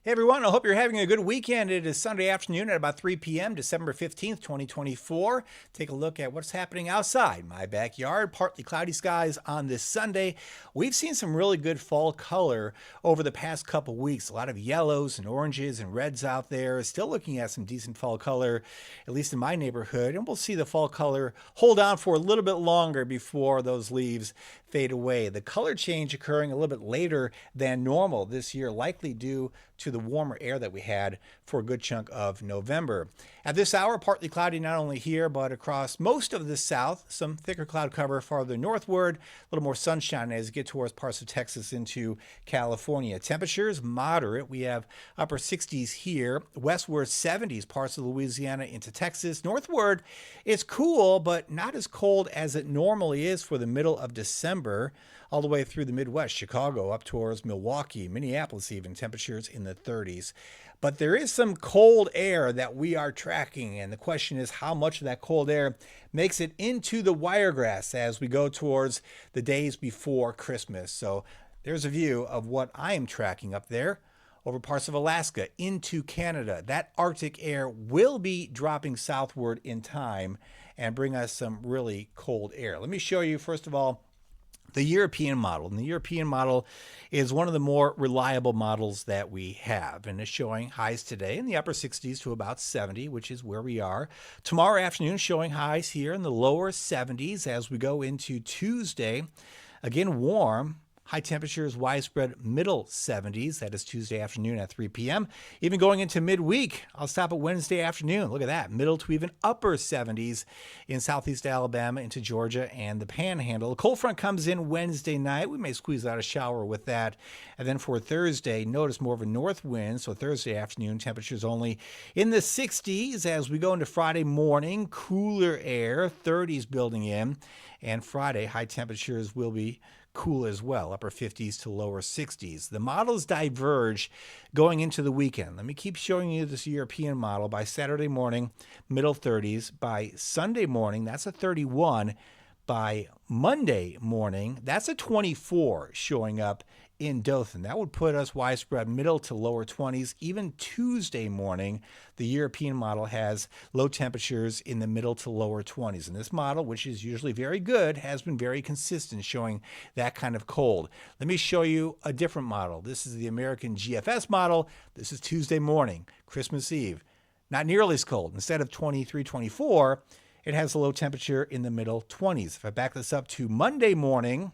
Hey everyone, I hope you're having a good weekend. It is Sunday afternoon at about 3 p.m., December 15th, 2024. Take a look at what's happening outside my backyard. Partly cloudy skies on this Sunday. We've seen some really good fall color over the past couple weeks. A lot of yellows and oranges and reds out there. Still looking at some decent fall color, at least in my neighborhood. And we'll see the fall color hold on for a little bit longer before those leaves fade away. The color change occurring a little bit later than normal this year, likely due to the warmer air that we had for a good chunk of November. At this hour, partly cloudy not only here, but across most of the south. Some thicker cloud cover farther northward, a little more sunshine as you get towards parts of Texas into California. Temperatures moderate. We have upper 60s here, westward 70s, parts of Louisiana into Texas. Northward, it's cool, but not as cold as it normally is for the middle of December, all the way through the Midwest, Chicago, up towards Milwaukee, Minneapolis, even temperatures in the 30s. But there is some cold air that we are tracking, and the question is how much of that cold air makes it into the wiregrass as we go towards the days before Christmas. So there's a view of what I am tracking up there over parts of Alaska into Canada. That Arctic air will be dropping southward in time and bring us some really cold air. Let me show you, first of all, the European model. And the European model is one of the more reliable models that we have. And it's showing highs today in the upper 60s to about 70, which is where we are. Tomorrow afternoon, showing highs here in the lower 70s as we go into Tuesday. Again, warm. High temperatures widespread middle 70s. That is Tuesday afternoon at 3 p.m. Even going into midweek, I'll stop at Wednesday afternoon. Look at that. Middle to even upper 70s in southeast Alabama into Georgia and the Panhandle. The cold front comes in Wednesday night. We may squeeze out a shower with that. And then for Thursday, notice more of a north wind. So Thursday afternoon, temperatures only in the 60s as we go into Friday morning. Cooler air, 30s building in. And Friday, high temperatures will be cool as well, upper 50s to lower 60s. The models diverge going into the weekend. Let me keep showing you this European model. By Saturday morning, middle 30s. By Sunday morning, that's a 31. By Monday morning, that's a 24 showing up in Dothan. That would put us widespread middle to lower 20s. Even Tuesday morning, the European model has low temperatures in the middle to lower 20s. And this model, which is usually very good, has been very consistent, showing that kind of cold. Let me show you a different model. This is the American GFS model. This is Tuesday morning, Christmas Eve. Not nearly as cold. Instead of 23, 24, it has a low temperature in the middle 20s. If I back this up to Monday morning,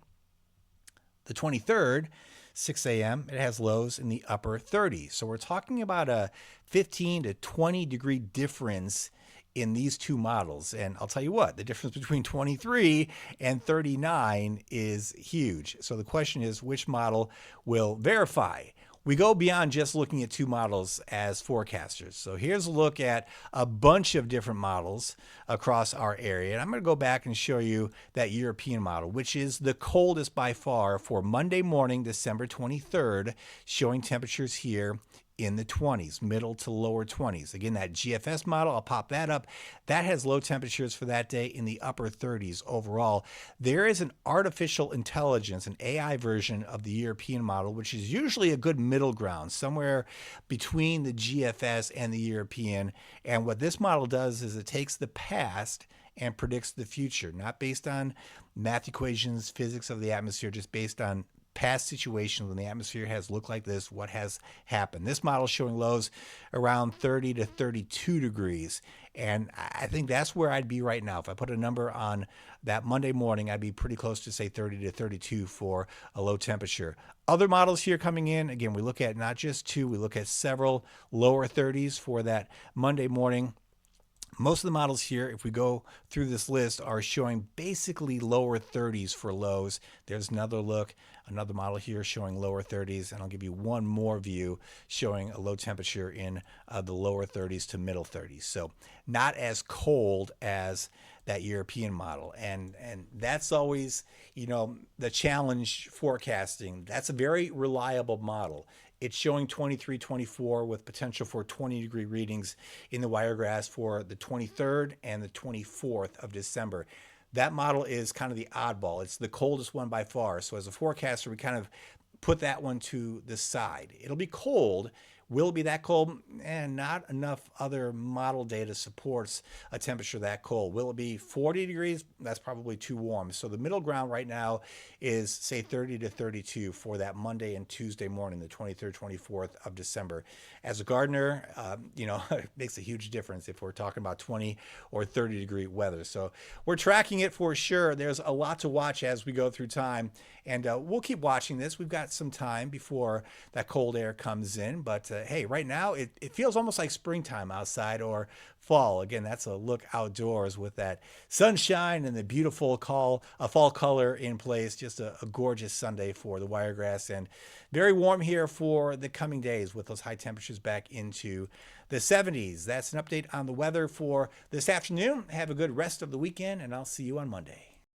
the 23rd, 6 a.m., it has lows in the upper 30s. So we're talking about a 15 to 20 degree difference in these two models. And I'll tell you what, the difference between 23 and 39 is huge. So the question is, which model will verify? We go beyond just looking at two models as forecasters. So here's a look at a bunch of different models across our area. And I'm going to go back and show you that European model, which is the coldest by far for Monday morning, December 23rd, showing temperatures here in the 20s, middle to lower 20s. Again, that GFS model, I'll pop that up. That has low temperatures for that day in the upper 30s overall. There is an artificial intelligence, an AI version of the European model, which is usually a good middle ground, somewhere between the GFS and the European. And what this model does is it takes the past and predicts the future, not based on math equations, physics of the atmosphere, just based on past situations when the atmosphere has looked like this, what has happened. This model is showing lows around 30 to 32 degrees. And I think that's where I'd be right now. If I put a number on that Monday morning, I'd be pretty close to say 30 to 32 for a low temperature. Other models here coming in, again, we look at not just two, we look at several lower 30s for that Monday morning. Most of the models here, if we go through this list, are showing basically lower 30s for lows. There's another look, another model here showing lower 30s, and I'll give you one more view showing a low temperature in the lower 30s to middle 30s. So not as cold as that European model. And that's always, the challenge forecasting. That's a very reliable model. It's showing 23, 24 with potential for 20 degree readings in the Wiregrass for the 23rd and the 24th of December. That model is kind of the oddball. It's the coldest one by far. So as a forecaster, we kind of put that one to the side. It'll be cold Will it be that cold? And not enough other model data supports a temperature that cold. Will it be 40 degrees? That's probably too warm. So the middle ground right now is, say, 30 to 32 for that Monday and Tuesday morning, the 23rd, 24th of December. As a gardener, it makes a huge difference if we're talking about 20 or 30 degree weather. So we're tracking it for sure. There's a lot to watch as we go through time, and we'll keep watching this. We've got some time before that cold air comes in, but hey, right now it feels almost like springtime outside or fall. Again, that's a look outdoors with that sunshine and the beautiful fall color in place. Just a gorgeous Sunday for the Wiregrass, and very warm here for the coming days with those high temperatures back into the 70s. That's an update on the weather for this afternoon. Have a good rest of the weekend, and I'll see you on Monday.